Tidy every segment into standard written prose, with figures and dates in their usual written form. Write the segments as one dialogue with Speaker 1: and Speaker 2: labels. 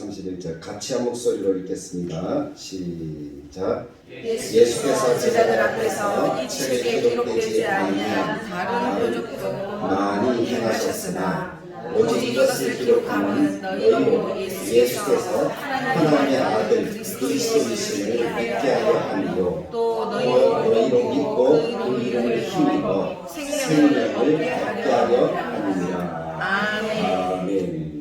Speaker 1: 31절 같이 한 목소리로 읽겠습니다. 시작. 예수께서 제자들 앞에서 이 책에 기록되지 아니한 다른 표적도 많이 행하셨으나 오직 이것을 기록함은 너희로 예수께서 하나님의 아들 그리스도이심을 믿게 하려 함이요 또 너희로 믿고 그 이름을 힘입어 생명을 얻게 하려 함이니라. 아멘.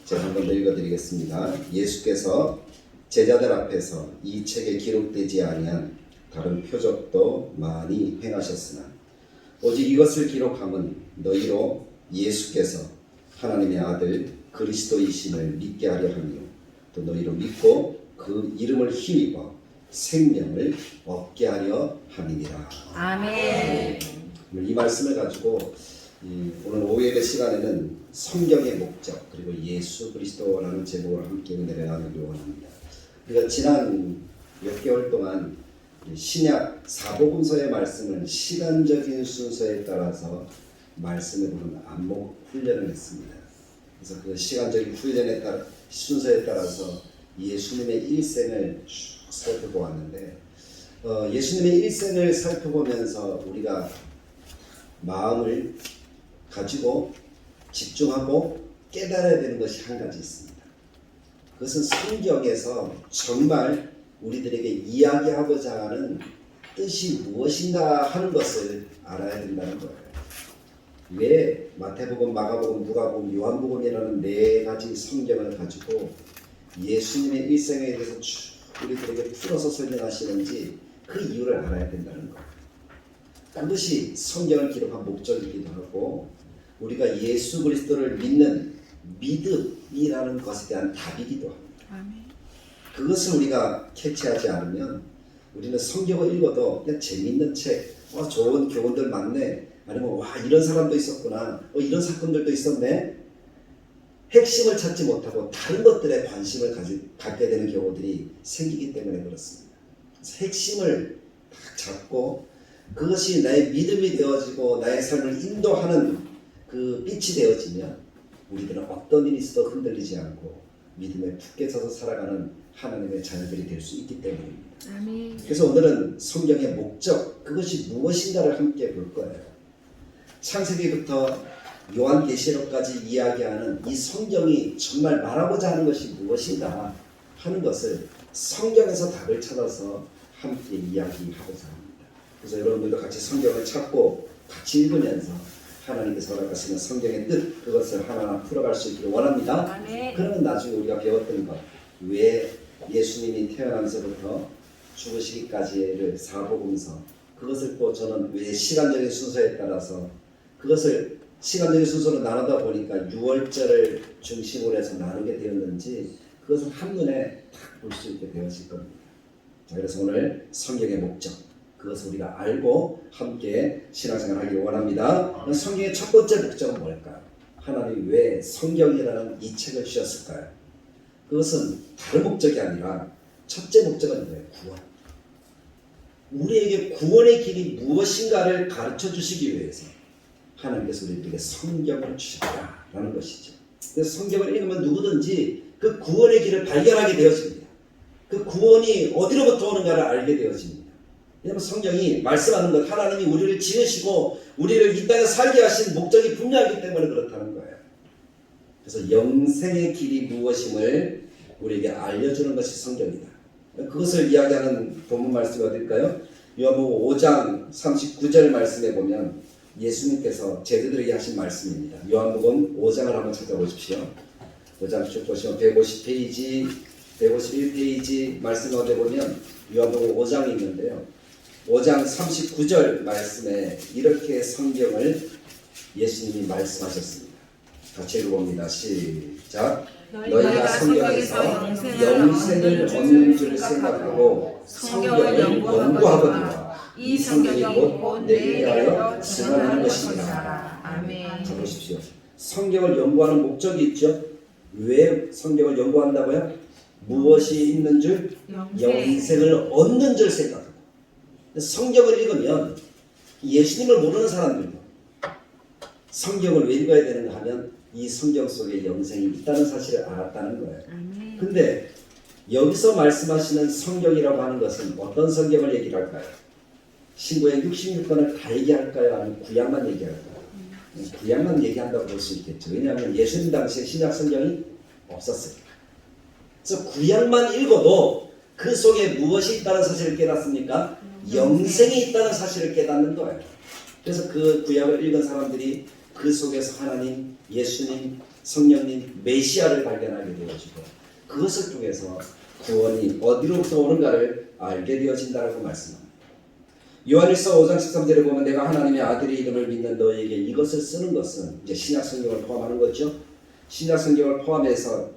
Speaker 1: 제가 한 번 더 읽어드리겠습니다. 예수께서 제자들 앞에서 이 책에 기록되지 아니한 다른 표적도 많이 행하셨으나 오직 이것을 기록함은 너희로 예수께서 하나님의 아들 그리스도이심을 믿게 하려 함이요 또 너희로 믿고 그 이름을 힘입어 생명을 얻게 하려 함이니라. 아멘. 이 말씀을 가지고 오늘 오후의 시간에는 성경의 목적 그리고 예수 그리스도라는 제목으로 함께 은혜를 나누기를 원합니다. 우리가 지난 몇 개월 동안 신약 사복음서의 말씀을 시간적인 순서에 따라서 말씀을 보는 안목 훈련을 했습니다. 그래서 그 시간적인 훈련에 따라 순서에 따라서 예수님의 일생을 쭉 살펴보았는데 예수님의 일생을 살펴보면서 우리가 마음을 가지고 집중하고 깨달아야 되는 것이 한 가지 있습니다. 그것은 성경에서 정말 우리들에게 이야기하고자 하는 뜻이 무엇인가 하는 것을 알아야 된다는 거예요. 왜 마태복음, 마가복음, 누가복음, 요한복음이라는 네 가지 성경을 가지고 예수님의 일생에 대해서 쭉 우리들에게 풀어서 설명하시는지 그 이유를 알아야 된다는 거예요. 그것이 성경을 기록한 목적이기도 하고 우리가 예수 그리스도를 믿는 믿음이라는 것에 대한 답이기도 합니다. 아멘. 그것을 우리가 캐치하지 않으면 우리는 성경을 읽어도 그냥 재밌는 책, 좋은 교훈들 많네, 아니면 와 이런 사람도 있었구나, 이런 사건들도 있었네, 핵심을 찾지 못하고 다른 것들에 관심을 갖게 되는 경우들이 생기기 때문에 그렇습니다. 그래서 핵심을 딱 잡고 그것이 나의 믿음이 되어지고 나의 삶을 인도하는 그 빛이 되어지면 우리들은 어떤 일이 있어도 흔들리지 않고 믿음에 굳게 서서 살아가는 하나님의 자녀들이 될 수 있기 때문입니다. 아멘. 그래서 오늘은 성경의 목적, 그것이 무엇인가를 함께 볼 거예요. 창세기부터 요한계시록까지 이야기하는 이 성경이 정말 말하고자 하는 것이 무엇인가 하는 것을 성경에서 답을 찾아서 함께 이야기하고자 합니다. 그래서 여러분들도 같이 성경을 찾고 같이 읽으면서 하나님께서 허락하시는 성경의 뜻, 그것을 하나하나 풀어갈 수 있기를 원합니다. 아멘. 그러면 나중에 우리가 배웠던 것, 왜 예수님이 태어나면서부터 죽으시기까지를 사복음서, 그것을 또 저는 왜 시간적인 순서에 따라서 그것을 시간적인 순서로 나누다 보니까 6월절을 중심으로 해서 나누게 되었는지 그것을 한눈에 딱 볼 수 있게 되었을 겁니다. 자, 그래서 오늘 성경의 목적, 그것을 우리가 알고 함께 신앙생활 하기를 원합니다. 성경의 첫 번째 목적은 뭘까요? 하나님이 왜 성경이라는 이 책을 주셨을까요? 그것은 다른 목적이 아니라 첫째 목적은 뭐예요? 구원. 우리에게 구원의 길이 무엇인가를 가르쳐 주시기 위해서 하나님께서 우리에게 성경을 주셨다라는 것이죠. 그래서 성경을 읽으면 누구든지 그 구원의 길을 발견하게 되어집니다. 그 구원이 어디로부터 오는가를 알게 되어집니다. 왜냐하면 성경이 말씀하는 것, 하나님이 우리를 지으시고 우리를 이 땅에 살게 하신 목적이 분명하기 때문에 그렇다는 거예요. 그래서 영생의 길이 무엇임을 우리에게 알려주는 것이 성경이다. 그것을 이야기하는 본문 말씀이 어딜까요? 요한복음 5장 39절 말씀에 보면 예수님께서 제자들에게 하신 말씀입니다. 요한복음 5장을 한번 찾아보십시오. 5장 쭉 보시면 150페이지, 151페이지 말씀 어디 보면 요한복음 5장이 있는데요. 5장 39절 말씀에 이렇게 성경을 예수님이 말씀하셨습니다. 같이 읽어봅니다. 시작. 너희가 성경에서 영생을 얻는 줄 생각하고 성경을 연구하거니와 이 성경이 곧 내게 위하여 증언하는 것입니다. 아멘. 자 보십시오. 성경을 연구하는 목적이 있죠. 왜 성경을 연구한다고요? 무엇이 있는 줄? 영생을 얻는 줄 생각하고. 성경을 읽으면 예수님을 모르는 사람들도 성경을 왜 읽어야 되는가 하면 이 성경 속에 영생이 있다는 사실을 알았다는 거예요.
Speaker 2: 아멘.
Speaker 1: 근데 여기서 말씀하시는 성경이라고 하는 것은 어떤 성경을 얘기를 할까요? 신구약 66권을 다 얘기할까요? 아니면 구약만 얘기할까요? 구약만 얘기한다고 볼 수 있겠죠. 왜냐하면 예수님 당시에 신약 성경이 없었어요. 그래서 구약만 읽어도 그 속에 무엇이 있다는 사실을 깨닫습니까? 영생이 있다는 사실을 깨닫는 거예요. 그래서 그 구약을 읽은 사람들이 그 속에서 하나님, 예수님, 성령님, 메시아를 발견하게 되어지고 그것을 통해서 구원이 어디로부터 오는가를 알게 되어진다라고 말씀합니다. 요한일서 5장 13절에 보면 내가 하나님의 아들의 이름을 믿는 너에게 이것을 쓰는 것은 이제 신약 성경을 포함하는 거죠. 신약 성경을 포함해서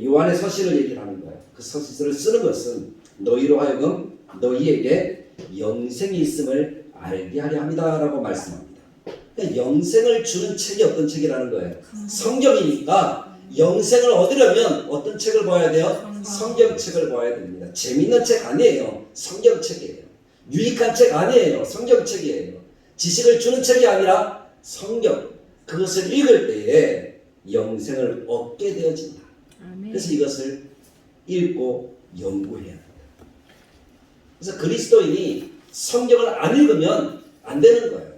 Speaker 1: 요한의 서신을 얘기를 하는 거예요. 그 서신을 쓰는 것은 너희로 하여금 너희에게 영생이 있음을 알게 하려 합니다라고 말씀합니다. 그러니까 영생을 주는 책이 어떤 책이라는 거예요. 성경이니까 영생을 얻으려면 어떤 책을 봐야 돼요? 성경책을 봐야 됩니다. 재밌는 책 아니에요. 성경책이에요. 유익한 책 아니에요. 성경책이에요. 지식을 주는 책이 아니라 성경. 그것을 읽을 때에 영생을 얻게 되어진다.
Speaker 2: 아멘.
Speaker 1: 그래서 이것을 읽고 연구해야 합니다. 그래서 그리스도인이 성경을 안 읽으면 안 되는 거예요.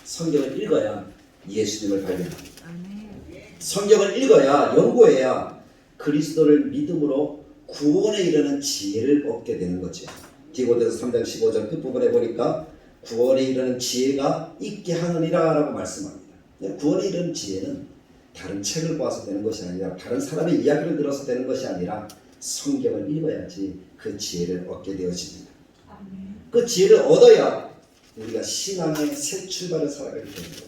Speaker 1: 성경을 읽어야 예수님을 발견합니다.
Speaker 2: 아멘.
Speaker 1: 성경을 읽어야 연구해야 그리스도를 믿음으로 구원에 이르는 지혜를 얻게 되는 거죠. 디모데서 3장 15절 끝부분에 보니까 구원에 이르는 지혜가 있게 하느니라 라고 말씀합니다. 구원에 이르는 지혜는 다른 책을 보아서 되는 것이 아니라 다른 사람의 이야기를 들어서 되는 것이 아니라 성경을 읽어야지 그 지혜를 얻게 되어집니다. 그 지혜를 얻어야 우리가 신앙의 새 출발을 살아가게 되는 거죠.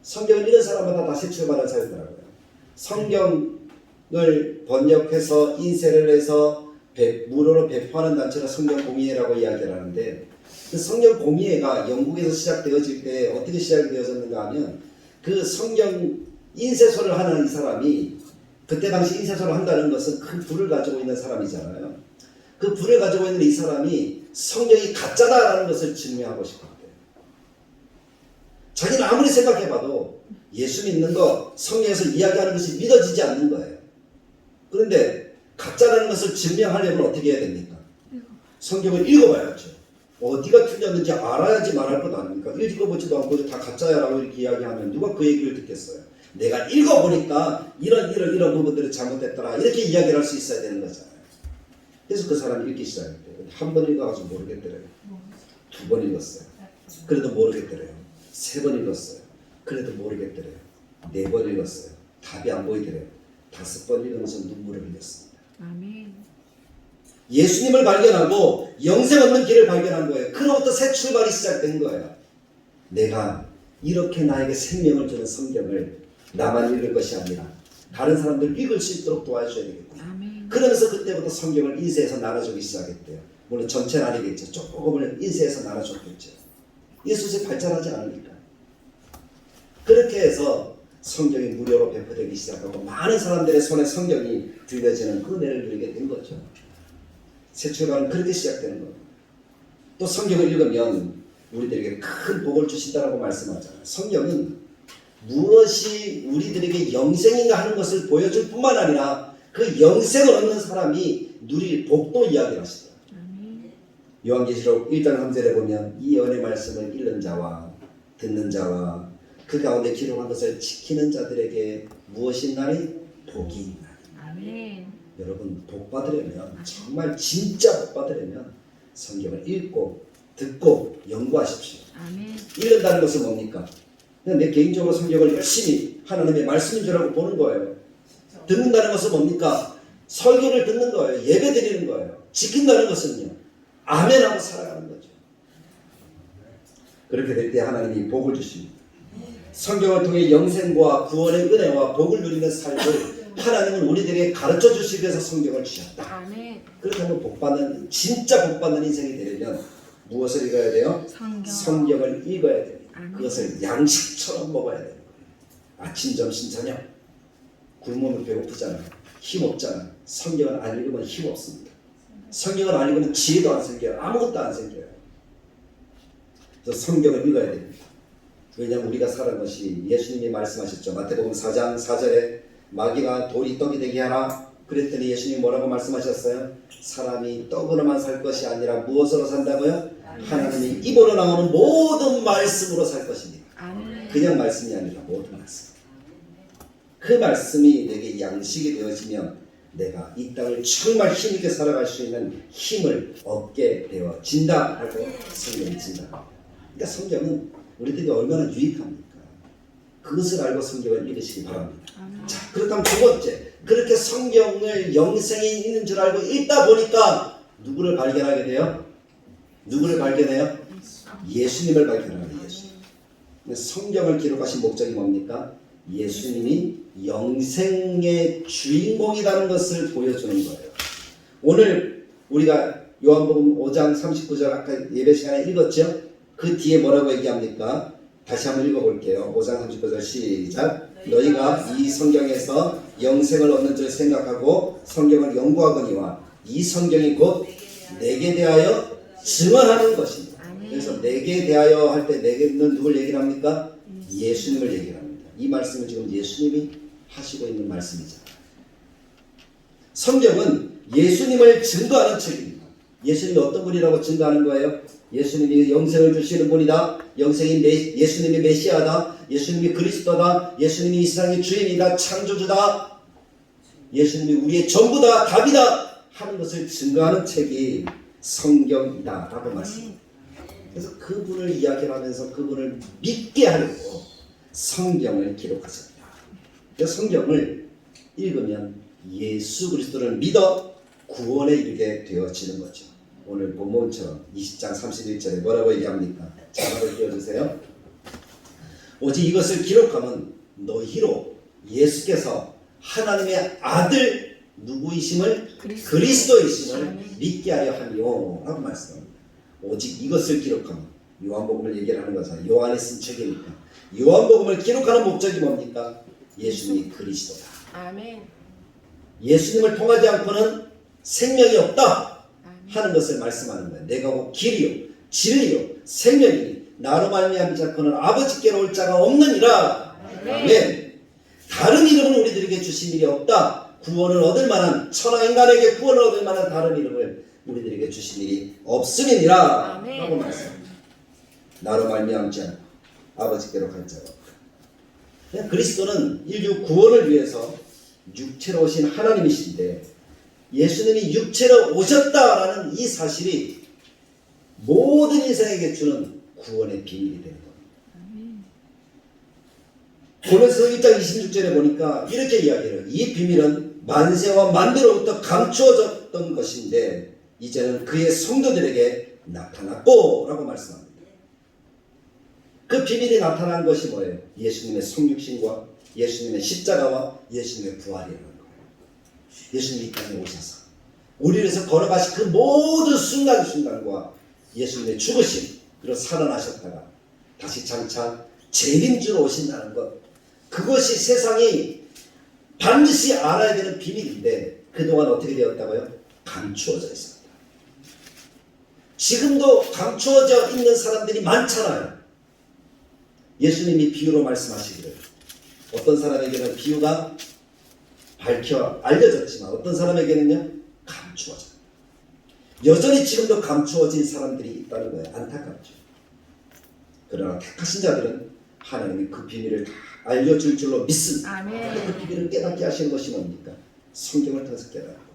Speaker 1: 성경을 읽은 사람마다 다 새 출발을 살더라고요. 성경을 번역해서 인쇄를 해서 무료로 배포하는 단체가 성경공의회라고 이야기를 하는데 그 성경공의회가 영국에서 시작되어질 때 어떻게 시작이 되어졌는가 하면 그 성경 인쇄소를 하는 이 사람이 그때 당시 인쇄소를 한다는 것은 큰 부를 가지고 있는 사람이잖아요. 그 부를 가지고 있는 이 사람이 성경이 가짜다라는 것을 증명하고 싶었대요. 자기는 아무리 생각해봐도 예수 믿는 거 성경에서 이야기하는 것이 믿어지지 않는 거예요. 그런데 가짜라는 것을 증명하려면 어떻게 해야 됩니까? 성경을 읽어봐야죠. 어디가 틀렸는지 알아야지 말할 것 아닙니까? 읽어보지도 않고 다 가짜야 라고 이렇게 이야기하면 누가 그 얘기를 듣겠어요? 내가 읽어보니까 이런 부분들이 잘못됐더라 이렇게 이야기를 할 수 있어야 되는 거잖아요. 그래서 그 사람이 읽기 시작했대요. 한 번 읽어가지고 모르겠더래요. 두 번 읽었어요. 그래도 모르겠더래요. 세 번 읽었어요. 그래도 모르겠더래요. 네 번 읽었어요. 답이 안 보이더래요. 5번 읽으면서 눈물을 흘렸습니다.
Speaker 2: 아멘.
Speaker 1: 예수님을 발견하고 영생 얻는 길을 발견한 거예요. 그로부터 새 출발이 시작된 거예요. 내가 이렇게 나에게 생명을 주는 성경을 나만 읽을 것이 아니라 다른 사람들 읽을 수 있도록 도와줘야 되겠구나.
Speaker 2: 아멘.
Speaker 1: 그러면서 그때부터 성경을 인쇄해서 나눠주기 시작했대요. 물론 전체는 아니겠죠. 조금을 인쇄해서 나눠줬겠죠. 예수님이 발전하지 않으니까. 그렇게 해서 성경이 무료로 배포되기 시작하고 많은 사람들의 손에 성경이 들려지는 그 은혜를 누리게 된 거죠. 새 출발은 그렇게 시작되는 겁니다. 또 성경을 읽으면 우리들에게 큰 복을 주신다라고 말씀하잖아요. 성경은 무엇이 우리들에게 영생인가 하는 것을 보여줄 뿐만 아니라 그 영생을 얻는 사람이 누릴 복도 이야기를 하시더라고요. 요한계시록 1장 3절에 보면 이 은혜 말씀을 읽는 자와 듣는 자와 그 가운데 기록한 것을 지키는 자들에게 무엇이 있나니? 복이 있나니.
Speaker 2: 아멘.
Speaker 1: 여러분 복 받으려면 정말 진짜 복 받으려면 성경을 읽고 듣고 연구하십시오.
Speaker 2: 아멘.
Speaker 1: 읽는다는 것은 뭡니까? 그냥 내 개인적으로 성경을 열심히 하나님의 말씀인 줄 알고 보는 거예요. 듣는다는 것은 뭡니까? 설교를 듣는 거예요. 예배 드리는 거예요. 지킨다는 것은요. 아멘하고 살아가는 거죠. 그렇게 될 때 하나님이 복을 주십니다. 성경을 통해 영생과 구원의 은혜와 복을 누리는 삶을 하나님은 우리들에게 가르쳐 주시기 위해서 성경을 주셨다.
Speaker 2: 아멘.
Speaker 1: 그렇게 하면 복받는 진짜 복받는 인생이 되려면 무엇을 읽어야 돼요? 성경을 읽어야 됩니다.
Speaker 2: 아멘.
Speaker 1: 그것을 양식처럼 먹어야 돼요. 아침, 점심, 저녁. 굶으면 배고프잖아요. 힘없잖아요. 성경을 안 읽으면 힘없습니다. 성경을 안 읽으면 지혜도 안 생겨요. 아무것도 안 생겨요. 그래서 성경을 읽어야 됩니다. 왜냐하면 우리가 살은 것이 예수님이 말씀하셨죠. 마태복음 4장 4절에 마귀가 돌이 떡이 되게 하라 그랬더니 예수님이 뭐라고 말씀하셨어요? 사람이 떡으로만 살 것이 아니라 무엇으로 산다고요? 하나님이 입으로 나오는 모든 말씀으로 살 것입니다. 그냥 말씀이 아니라 모든 말씀. 그 말씀이 내게 양식이 되어지면 내가 이 땅을 정말 힘있게 살아갈 수 있는 힘을 얻게 되어진다 하고 성경이 진다. 그러니까 성경은 우리들이 얼마나 유익합니까? 그것을 알고 성경을 읽으시기 바랍니다. 자, 그렇다면 두 번째, 그렇게 성경을 영생이 있는 줄 알고 읽다 보니까 누구를 발견하게 돼요? 누구를 발견해요? 예수님을 발견하게 돼요. 예수님. 성경을 기록하신 목적이 뭡니까? 예수님이 영생의 주인공이라는 것을 보여주는 거예요. 오늘 우리가 요한복음 5장 39절 아까 예배 시간에 읽었죠? 그 뒤에 뭐라고 얘기합니까? 다시 한번 읽어볼게요. 5장 39절 시작. 너희가 이 성경에서 영생을 얻는 줄 생각하고 성경을 연구하거니와 이 성경이 곧 내게 대하여 증언하는 것입니다. 그래서 내게 대하여 할 때 내게는 누굴 얘기를 합니까? 예수님을 얘기를 합니다. 이 말씀은 지금 예수님이 하시고 있는 말씀이잖아요. 성경은 예수님을 증거하는 책입니다. 예수님이 어떤 분이라고 증거하는 거예요? 예수님이 영생을 주시는 분이다. 예수님이 메시아다. 예수님이 그리스도다. 예수님이 이 세상의 주인이다. 창조주다. 예수님이 우리의 전부다. 답이다. 하는 것을 증거하는 책이 성경이다 라고 말씀합니다. 그래서 그분을 이야기하면서 그분을 믿게 하려고 성경을 기록하셨다. 그래서 성경을 읽으면 예수 그리스도를 믿어 구원에 이르게 되어지는 거죠. 오늘 본문처럼 20장 31절에 뭐라고 얘기합니까? 자막을 띄워주세요. 오직 이것을 기록하면 너희로 예수께서 하나님의 아들 누구이심을 그리스도이심을 믿게 하려 함이요 라고 말씀합니다. 오직 이것을 기록하면 요한복음을 얘기를 하는 거잖아요. 요한이 쓴 책이니까. 요한복음을 기록하는 목적이 뭡니까? 예수님이 그리스도다. 아멘. 예수님을 통하지 않고는 생명이 없다 하는 것을 말씀하는 거예요. 내가 곧 길이요 진리요 생명이니 나로 말미암지 않고는 아버지께로 올 자가 없느니라. 아멘. 다른 이름은 우리들에게 주신 일이 없다. 구원을 얻을 만한 천하 인간에게 구원을 얻을 만한 다른 이름을 우리들에게 주신 일이 없음이니라 라고 말씀합니다. 나로 말미암지 않고 아버지께로 갈 자가 없다. 그리스도는 인류 구원을 위해서 육체로 오신 하나님이신데 예수님이 육체로 오셨다라는 이 사실이 모든 인생에게 주는 구원의 비밀이 되는 겁니다. 고린도서 1장 26절에 보니까 이렇게 이야기해요. 이 비밀은 만세와 만대로부터 감추어졌던 것인데 이제는 그의 성도들에게 나타났고 라고 말씀합니다. 그 비밀이 나타난 것이 뭐예요? 예수님의 성육신과 예수님의 십자가와 예수님의 부활이라는 거예요. 예수님이 이 땅에 오셔서 우리를 위해서 걸어가신 그 모든 순간순간과 예수님의 죽으심 그리고 살아나셨다가 다시 장차 재림주로 오신다는 것, 그것이 세상이 반드시 알아야 되는 비밀인데 그동안 어떻게 되었다고요? 감추어져 있습니다. 지금도 감추어져 있는 사람들이 많잖아요. 예수님이 비유로 말씀하시기를 어떤 사람에게는 비유가 알려졌지만 어떤 사람에게는요 감추어져. 여전히 지금도 감추어진 사람들이 있다는 거예요. 안타깝죠. 그러나 택하신 자들은 하나님이 그 비밀을 다 알려줄 줄로 믿습니다. 그 비밀을 깨닫게 하시는 것이 뭡니까? 성경을 통해서 깨닫는 거예요.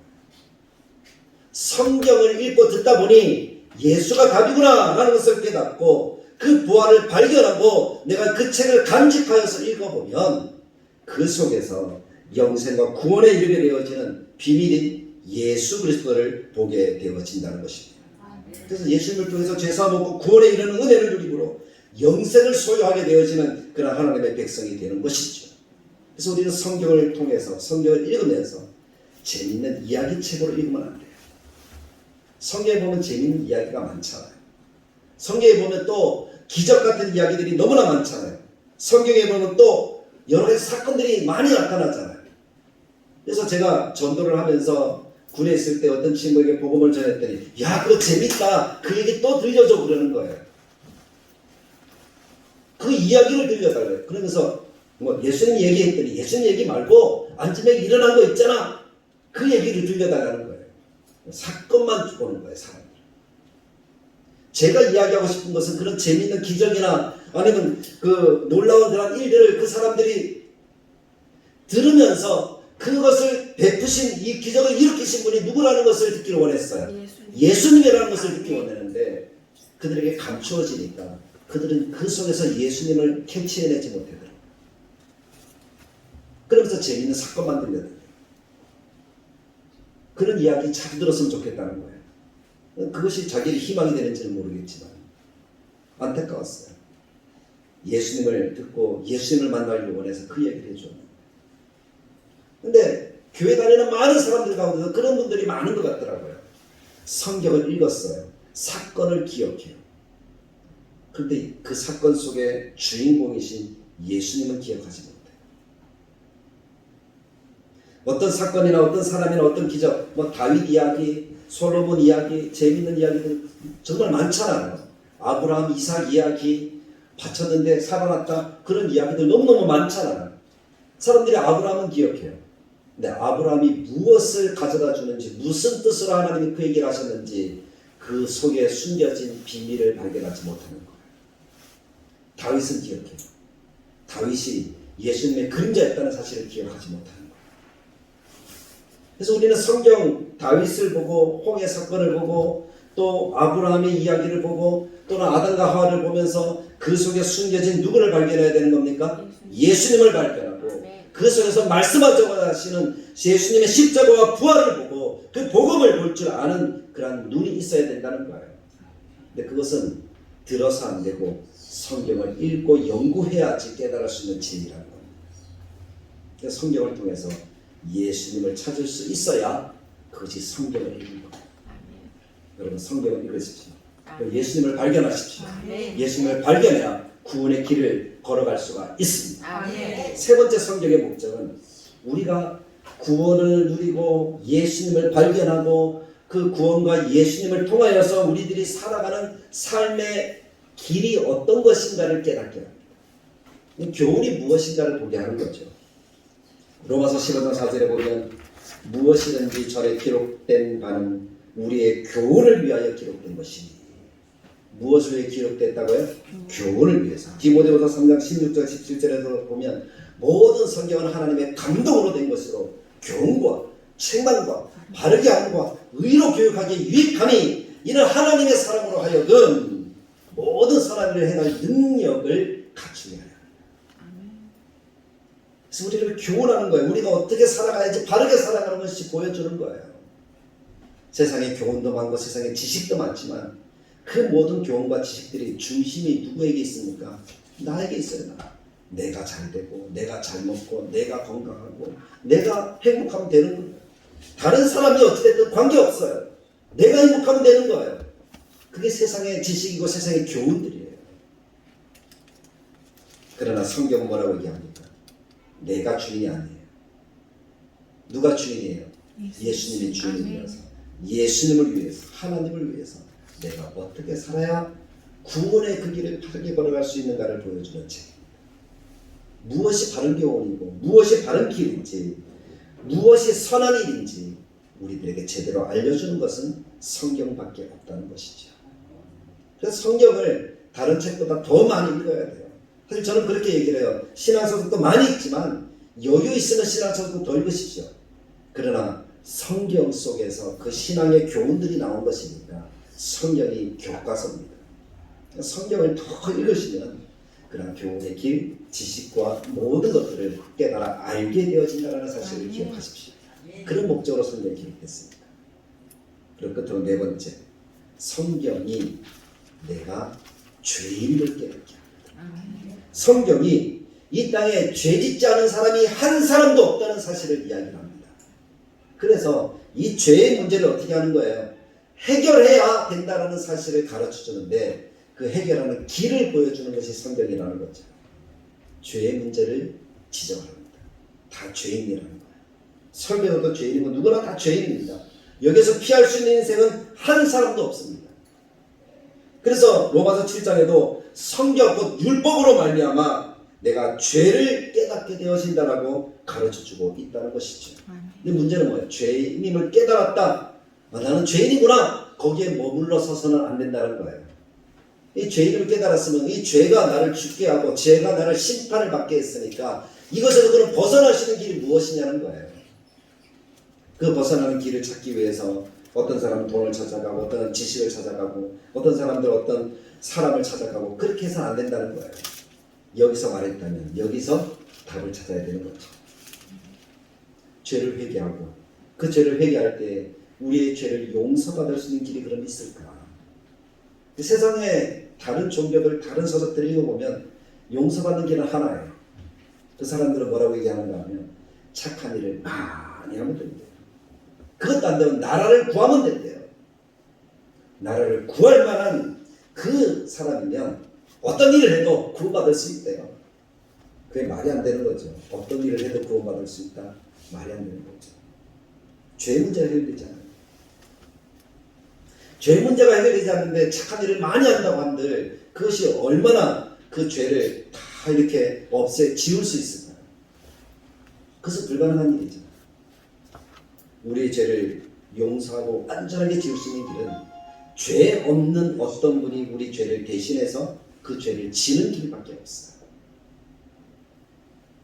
Speaker 1: 성경을 읽고 듣다 보니 예수가 답이구나 라는 것을 깨닫고 그 부활을 발견하고 내가 그 책을 간직하여서 읽어보면 그 속에서 영생과 구원에 이르게 되어지는 비밀인 예수 그리스도를 보게 되어진다는 것입니다. 그래서 예수님을 통해서 죄사함 얻고 구원에 이르는 은혜를 누리므로 영생을 소유하게 되어지는 그런 하나님의 백성이 되는 것이죠. 그래서 우리는 성경을 통해서 성경을 읽으면서 재밌는 이야기책으로 읽으면 안 돼요. 성경에 보면 재밌는 이야기가 많잖아요. 성경에 보면 또 기적 같은 이야기들이 너무나 많잖아요. 성경에 보면 또 여러 가지 사건들이 많이 나타나잖아요. 그래서 제가 전도를 하면서 군에 있을 때 어떤 친구에게 복음을 전했더니 야 그거 재밌다 그 얘기 또 들려줘 그러는 거예요. 그 그 이야기를 들려달래요. 그러면서 뭐 예수님 얘기했더니 예수님 얘기 말고 안전에 일어난 거 있잖아. 그 얘기를 들려달라는 거예요. 사건만 보는 거예요. 사람들. 제가 이야기하고 싶은 것은 그런 재미있는 기적이나 아니면 그 놀라운 그런 일들을 그 사람들이 들으면서 그것을 베푸신 이 기적을 일으키신 분이 누구라는 것을 듣기를 원했어요. 예수님이라는 것을 듣기 원했는데 그들에게 감추어지니까 그들은 그 속에서 예수님을 캐치해내지 못하더라고요. 그러면서 재미있는 사건만 들려드려요. 그런 이야기 자주 들었으면 좋겠다는 거예요. 그것이 자기의 희망이 되는지는 모르겠지만 안타까웠어요. 예수님을 듣고 예수님을 만나기를 원해서 그 얘기를 해줬는데 근데 교회 다니는 많은 사람들 가운데서 그런 분들이 많은 것 같더라고요. 성경을 읽었어요. 사건을 기억해요. 그런데 그 사건 속에 주인공이신 예수님은 기억하지 못해요. 어떤 사건이나 어떤 사람이나 어떤 기적, 뭐 다윗 이야기, 솔로몬 이야기, 재밌는 이야기들 정말 많잖아요. 아브라함, 이삭 이야기, 바쳤는데 살아났다. 그런 이야기들 너무너무 많잖아요. 사람들이 아브라함은 기억해요. 근데 아브라함이 무엇을 가져다 주는지, 무슨 뜻으로 하나님이 그 얘기를 하셨는지 그 속에 숨겨진 비밀을 발견하지 못하는 거예요. 다윗은 기억해요. 다윗이 예수님의 그림자였다는 사실을 기억하지 못하는 거예요. 그래서 우리는 성경 다윗을 보고 홍해 사건을 보고 또 아브라함의 이야기를 보고 또는 아담과 하와를 보면서 그 속에 숨겨진 누구를 발견해야 되는 겁니까? 예수님을 발견하고 그 속에서 말씀하시는 예수님의 십자가와 부활을 보고 그 복음을 볼 줄 아는 그런 눈이 있어야 된다는 거예요. 근데 그것은 들어서 안 되고 성경을 읽고 연구해야지 깨달을 수 있는 진리라는 겁니다. 그래서 성경을 통해서 예수님을 찾을 수 있어야 그것이 성경을 읽는 겁니다. 여러분 성경을 읽으십시오. 예수님을 발견하십시오. 예수님을 발견해야 구원의 길을 걸어갈 수가 있습니다. 세 번째 성경의 목적은 우리가 구원을 누리고 예수님을 발견하고 그 구원과 예수님을 통하여서 우리들이 살아가는 삶의 길이 어떤 것인가를 깨닫게 합니다. 교훈이 무엇인가를 보게 하는 거죠. 로마서 15장 4절에 보면 무엇이든지 전에 기록된 바는 우리의 교훈을 위하여 기록된 것이니 무엇을 위해 기록됐다고요? 교훈을 위해서. 디모데후서 3장 16절 17절에서 보면 모든 성경은 하나님의 감동으로 된 것으로 교훈과 책망과 바르게 함과 의로 교육하기에 유익하니 이는 하나님의 사람으로 하여금 모든 선한 일을 행할 능력을 갖추게 하려 합니다. 그래서 우리를 교훈하는 거예요. 우리가 어떻게 살아가야지 바르게 살아가는 것이 보여주는 거예요. 세상에 교훈도 많고 세상에 지식도 많지만 그 모든 교훈과 지식들이 중심이 누구에게 있습니까? 나에게 있어요. 내가 잘 되고 내가 잘 먹고 내가 건강하고 내가 행복하면 되는 거예요. 다른 사람이 어찌됐든 관계없어요. 내가 행복하면 되는 거예요. 그게 세상의 지식이고 세상의 교훈들이에요. 그러나 성경은 뭐라고 얘기합니까? 내가 주인이 아니에요. 누가 주인이에요? 예수님이 주인이라서 예수님을 위해서 하나님을 위해서 내가 어떻게 살아야 구원의 그 길을 바르게 걸어갈 수 있는가를 보여주는 책입니다. 무엇이 바른 교훈이고 무엇이 바른 길인지 무엇이 선한 일인지 우리들에게 제대로 알려주는 것은 성경밖에 없다는 것이죠. 그래서 성경을 다른 책보다 더 많이 읽어야 돼요. 사실 저는 그렇게 얘기를 해요. 신앙서적도 많이 읽지만 여유 있으면 신앙서적도 더 읽으십시오. 그러나 성경 속에서 그 신앙의 교훈들이 나온 것이니까 성경이 교과서입니다. 성경을 더 읽으시면 그런 교훈의 길, 지식과 모든 것들을 깨달아 알게 되어진다는 사실을 기억하십시오. 그런 목적으로 성경이 기록됐습니다. 그리고 끝으로 네 번째, 성경이 내가 죄인을 깨닫게 합니다. 성경이 이 땅에 죄짓지 않은 사람이 한 사람도 없다는 사실을 이야기합니다. 그래서 이 죄의 문제를 어떻게 하는 거예요? 해결해야 된다는 사실을 가르쳐주는데 그 해결하는 길을 보여주는 것이 성경이라는 거죠. 죄의 문제를 지적합니다. 다 죄인이라는 거예요. 설교도 죄인이고 누구나 다 죄인입니다. 여기서 피할 수 있는 인생은 한 사람도 없습니다. 그래서 로마서 7장에도 성경 곧 율법으로 말미암아 내가 죄를 깨닫게 되어진다라고 가르쳐주고 있다는 것이죠. 근데 문제는 뭐예요? 죄인임을 깨달았다. 나는 죄인이구나. 거기에 머물러 서서는 안 된다는 거예요. 이 죄인을 깨달았으면 이 죄가 나를 죽게 하고 죄가 나를 심판을 받게 했으니까 이것에서 그럼 벗어날 수 있는 길이 무엇이냐는 거예요. 그 벗어나는 길을 찾기 위해서 어떤 사람은 돈을 찾아가고 어떤 사람은 지식을 찾아가고 어떤 사람들은 어떤 사람을 찾아가고 그렇게 해서는 안 된다는 거예요. 여기서 말했다면 여기서 답을 찾아야 되는 거죠. 죄를 회개하고 그 죄를 회개할 때 우리의 죄를 용서받을 수 있는 길이 그럼 있을까? 세상에 다른 종교들, 다른 서적들을 읽어보면 용서받는 길은 하나예요. 그 사람들은 뭐라고 얘기하는가 하면 착한 일을 많이 하면 된대요. 그것도 안 되면 나라를 구하면 된대요. 나라를 구할 만한 그 사람이면 어떤 일을 해도 구원받을 수 있대요. 그게 말이 안 되는 거죠. 어떤 일을 해도 구원받을 수 있다? 말이 안 되는 거죠. 죄 문제가 해결되지 않아요. 죄 문제가 해결되지 않는데 착한 일을 많이 한다고 한들 그것이 얼마나 그 죄를 다 이렇게 지울 수 있을까요? 그것은 불가능한 일이죠. 우리의 죄를 용서하고 안전하게 지울 수 있는 길은 죄 없는 어떤 분이 우리 죄를 대신해서 그 죄를 지는 길밖에 없어요.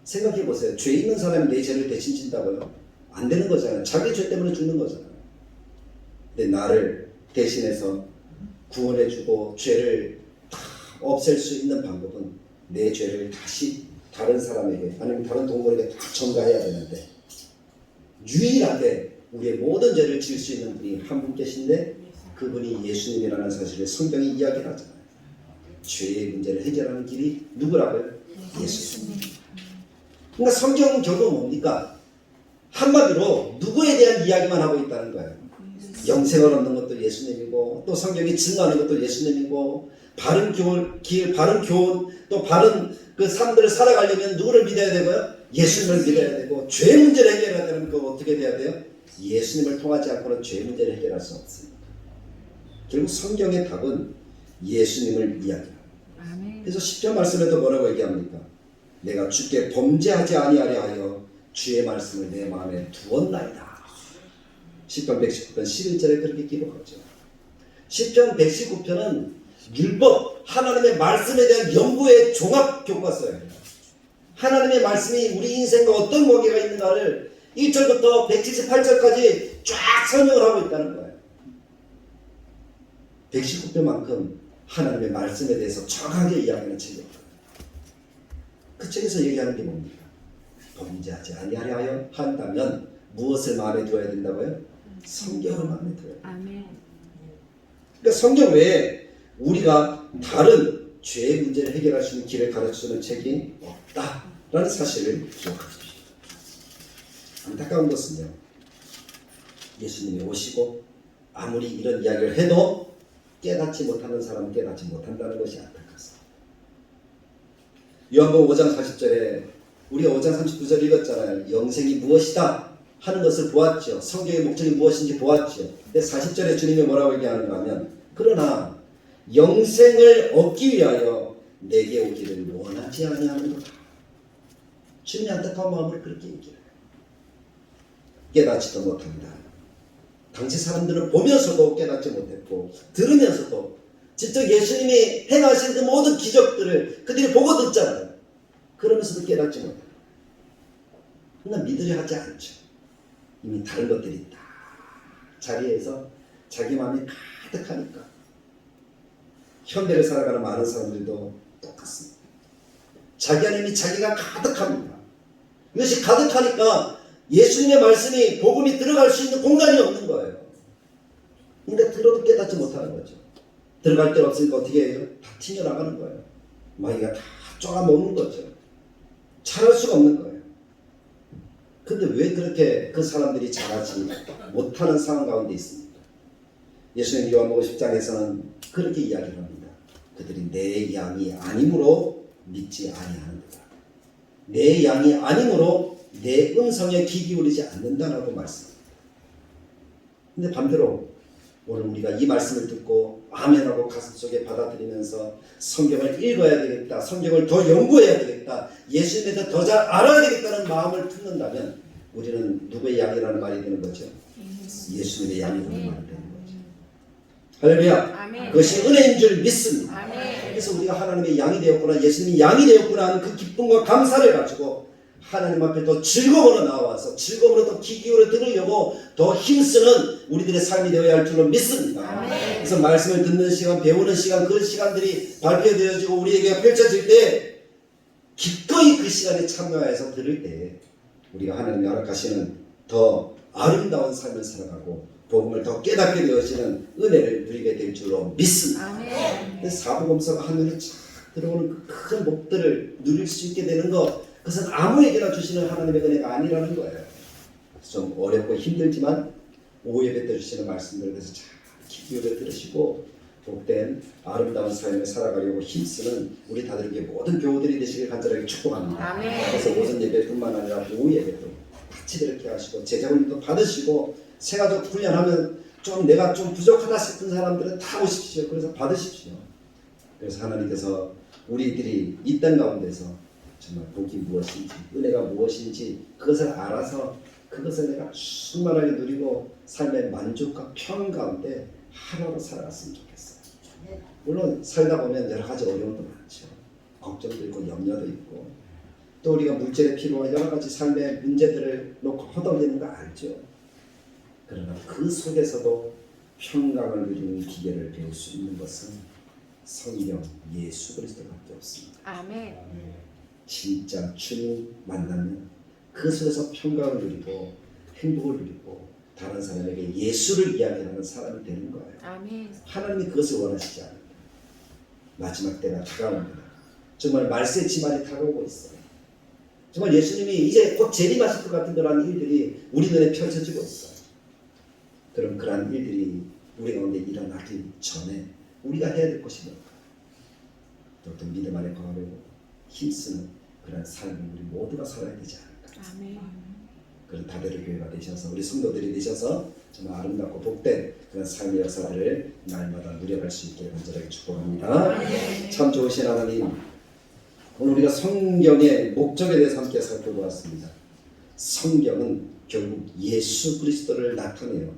Speaker 1: 생각해 보세요. 죄 있는 사람이 내 죄를 대신 진다고요? 안 되는 거잖아요. 자기 죄 때문에 죽는 거잖아요. 근데 나를 대신해서 구원해주고 죄를 다 없앨 수 있는 방법은 내 죄를 다시 다른 사람에게 아니면 다른 동물에게 다 전가해야 되는데 유일하게 우리의 모든 죄를 지을 수 있는 분이 한 분 계신데 그분이 예수님이라는 사실을 성경이 이야기를 하잖아요. 죄의 문제를 해결하는 길이 누구라고요? 예수님. 그러니까 성경은 결국 뭡니까? 한마디로 누구에 대한 이야기만 하고 있다는 거예요. 영생을 얻는 것도 예수님이고 또 성경이 증거하는 것도 예수님이고 바른 길, 바른 교훈 또 바른 그 삶들을 살아가려면 누구를 믿어야 되고요? 예수님을 믿어야 되고 죄 문제를 해결해야 되면 그거 어떻게 돼야 돼요? 예수님을 통하지 않고는 죄 문제를 해결할 수 없습니다. 결국 성경의 답은 예수님을 이야기합니다. 그래서 시편 말씀에도 뭐라고 얘기합니까? 내가 주께 범죄하지 아니하려 하여 주의 말씀을 내 마음에 두었나이다. 시편 119편 11절에 그렇게 기록하죠. 시편 119편은 율법, 하나님의 말씀에 대한 연구의 종합 교과서예요. 하나님의 말씀이 우리 인생과 어떤 관계가 있는가를 1절부터 178절까지 쫙 설명을 하고 있다는 거예요. 119편만큼 하나님의 말씀에 대해서 정확하게 이야기하는 책이에요. 그 책에서 얘기하는 게 뭡니까? 범죄하지 아니하려 한다면 무엇을 마음에 두어야 된다고요? 성경을 마음에 두어야 돼요. 그러니까 성경 외에 우리가 다른 죄의 문제를 해결할 수 있는 길을 가르쳐주는 책이 없다라는 사실을 기억하십시오. 안타까운 것은요, 예수님이 오시고 아무리 이런 이야기를 해도 깨닫지 못하는 사람은 깨닫지 못한다는 것이 안타깝습니다. 요한복음 5장 40절에 우리가 5장 39절 읽었잖아요. 영생이 무엇이다 하는 것을 보았죠. 성경의 목적이 무엇인지 보았죠. 근데 40절에 주님이 뭐라고 얘기하는가 하면 그러나 영생을 얻기 위하여 내게 오기를 원하지 아니하는도다. 주님의 안타까운 마음을 그렇게 얘기해요. 깨닫지도 못한다. 당시 사람들은 보면서도 깨닫지 못했고 들으면서도 직접 예수님이 행하신 그 모든 기적들을 그들이 보고 듣잖아요. 그러면서도 깨닫지 못해요. 그러나 믿으려 하지 않죠. 이미 다른 것들이 다 자리에서 자기 마음이 가득하니까. 현대를 살아가는 많은 사람들도 똑같습니다. 자기 안에 이미 자기가 가득합니다. 이것이 가득하니까 예수님의 말씀이 복음이 들어갈 수 있는 공간이 없는 거예요. 근데 들어도 깨닫지 못하는 거죠. 들어갈 데 없으니까 어떻게 해요? 다 튕겨나가는 거예요. 마귀가 다 쪼아먹는 거죠. 잘할 수가 없는 거예요. 근데 왜 그렇게 그 사람들이 잘하지 못하는 상황 가운데 있습니까? 예수님 요한복음 10장에서는 그렇게 이야기를 합니다. 그들이 내 양이 아니므로 믿지 아니하는도다. 내 양이 아니므로 내 음성에 귀 기울이지 않는다라고 말씀합니다. 근데 반대로 오늘 우리가 이 말씀을 듣고 아멘하고 가슴속에 받아들이면서 성경을 읽어야 되겠다, 성경을 더 연구해야 되겠다, 예수님에 대해 더 잘 알아야 되겠다는 마음을 품는다면 우리는 누구의 양이라는 말이 되는 거죠? 예수님의 양이라는 말이 되는 거죠. 할렐루야. 그것이 은혜인 줄 믿습니다. 그래서 우리가 하나님의 양이 되었구나, 예수님이 양이 되었구나 하는 그 기쁨과 감사를 가지고 하나님 앞에 더 즐거움으로 나와서 즐거움으로 더 귀 기울여 들으려고 더 힘쓰는 우리들의 삶이 되어야 할 줄로 믿습니다. 그래서 말씀을 듣는 시간, 배우는 시간, 그 시간들이 발표되어지고 우리에게 펼쳐질 때 기꺼이 그 시간에 참여해서 들을 때 우리가 하나님이 허락하시는 더 아름다운 삶을 살아가고 복음을 더 깨닫게 되어지는 은혜를 누리게 될 줄로 믿습니다. 사복음서가 하늘에 쫙 들어오는 그 큰 복들을 누릴 수 있게 되는 것, 그것은 아무에게나 주시는 하나님의 은혜가 아니라는 거예요. 좀 어렵고 힘들지만 오후 예배 때 주시는 말씀들에 대해서 잘 귀 기울여 들으시고 복된 아름다운 삶을 살아가려고 힘쓰는 우리 다들에게 모든 교우들이 되시길 간절하게 축복합니다. 그래서 오전 예배뿐만 아니라 오후 예배도 같이 그렇게 하시고 제자훈련도 받으시고 생활적 훈련하면 좀 내가 좀 부족하다 싶은 사람들은 다 오십시오. 그래서 받으십시오. 그래서 하나님께서 우리들이 이 땅 가운데서 정말 복이 무엇인지, 은혜가 무엇인지 그것을 알아서 그것을 내가 충만하게 누리고 삶의 만족과 평 가운데 하루하루 살아갔으면 좋겠어요. 물론 살다 보면 여러 가지 어려움도 많죠. 걱정도 있고 염려도 있고 또 우리가 물질의 필요와 여러 가지 삶의 문제들을 놓고 허덕이는 거 알죠. 그러나 그 속에서도 평강을 누리는 기계를 배울 수 있는 것은 성령 예수 그리스도밖에 없습니다.
Speaker 2: 아멘.
Speaker 1: 진짜 주님 만나면 그 속에서 평강을 누리고 행복을 누리고 다른 사람에게 예수를 이야기하는 사람이 되는 거예요.
Speaker 2: 아멘.
Speaker 1: 하나님이 그것을 원하시지 않는다. 마지막 때가 다가옵니다. 정말 말세지말이 다가오고 있어요. 정말 예수님이 이제 곧 재림하실 것 같은 그런 일들이 우리 눈에 펼쳐지고 있어요. 그럼 그러한 일들이 우리 가운데 일어나기 전에 우리가 해야 될 것이 뭘까? 또 믿음 안에 거하려고 힘쓰는 그런 삶을 우리 모두가 살아야 되지 않을까?
Speaker 2: 아멘.
Speaker 1: 그런 다대로 교회가 되셔서 우리 성도들이 되셔서 정말 아름답고 복된 그런 삶의 역사들을 날마다 누려갈 수 있게 간절하게 축복합니다. 참 좋으신 하나님, 오늘 우리가 성경의 목적에 대해서 함께 살펴보았습니다. 성경은 결국 예수 그리스도를 나타내요.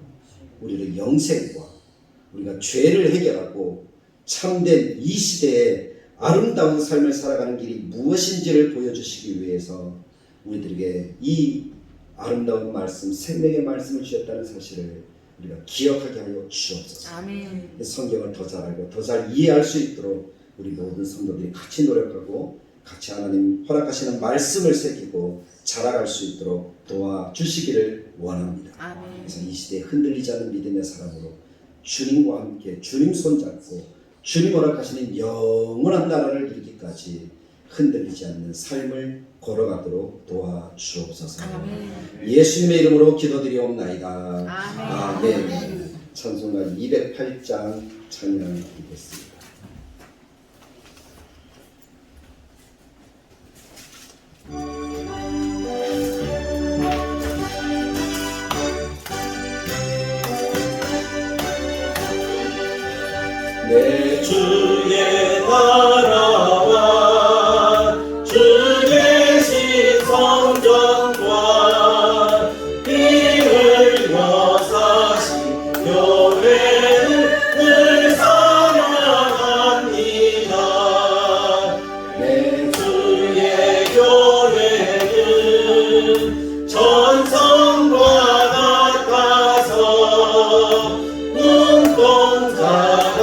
Speaker 1: 우리를 영생과 우리가 죄를 해결하고 참된 이 시대에 아름다운 삶을 살아가는 길이 무엇인지를 보여주시기 위해서 우리들에게 이 아름다운 말씀, 생명의 말씀을 주셨다는 사실을 우리가 기억하게 하여 주옵소서.
Speaker 2: 아멘.
Speaker 1: 성경을 더 잘 알고 더 잘 이해할 수 있도록 우리 모든 성도들이 같이 노력하고 같이 하나님 허락하시는 말씀을 새기고 자라갈 수 있도록 도와주시기를 원합니다.
Speaker 2: 아멘.
Speaker 1: 그래서 이 시대에 흔들리지 않는 믿음의 사람으로 주님과 함께 주님 손잡고 주님 허락하시는 영원한 나라를 이루기까지 흔들리지 않는 삶을 걸어가도록 도와주옵소서.
Speaker 2: 아멘.
Speaker 1: 예수님의 이름으로 기도드리옵나이다.
Speaker 2: 아멘.
Speaker 1: 아멘. 찬송가 208장 찬양드리겠습니다.
Speaker 3: 내 주의 나라와 주 계신 성전과 이 흘려 사신 교회를 늘 사랑합니다. 내 주의 교회는 전성과 같아서 눈동자가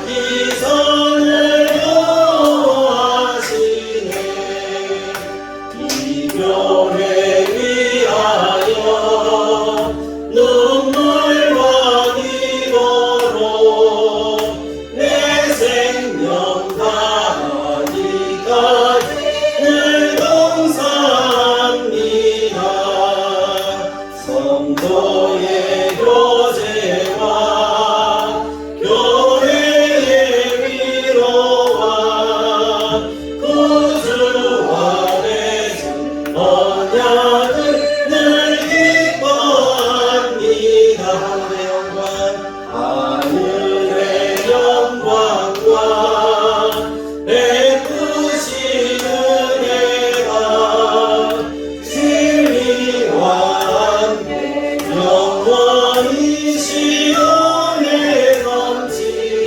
Speaker 3: 기선을 요하시네. 이 교회 위하여 눈물과 기도로 내 생명 다하기까지 늘 동사합니다. 성도의 교제와 교회의 위로와 구주와 맺은 언약을 늘 기뻐합니다. 영광 영원히 시온의 성지에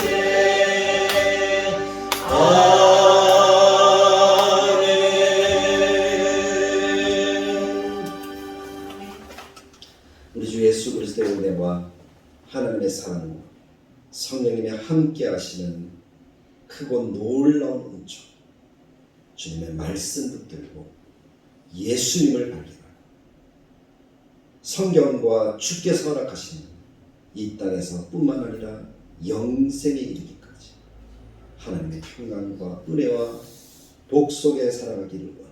Speaker 1: 우리 주 예수 그리스도의 은혜와 하나님의 사랑, 성령님의 함께 하시는 크고 놀라운 은총, 주님의 말씀 붙들고 예수님을 발견하고 성경과 주께서 허락하시는 이 땅에서 뿐만 아니라 영생에 이르기까지 하나님의 평강과 은혜와 복 속에 살아가기를 원합니다.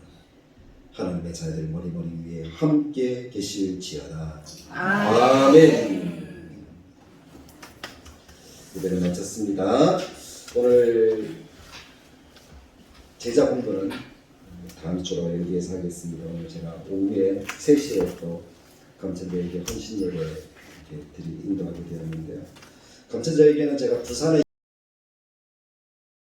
Speaker 1: 하나님의 자녀들 머리머리 위에 함께 계실지어다. 아멘. 예배를 마쳤습니다. 오늘 제자 공부는 다음 주로 연기해서 하겠습니다. 오늘 제가 오후에 3시에 또 감천자에게 헌신 예배 인도하게 되었는데요. 감천자에게는 제가 부산에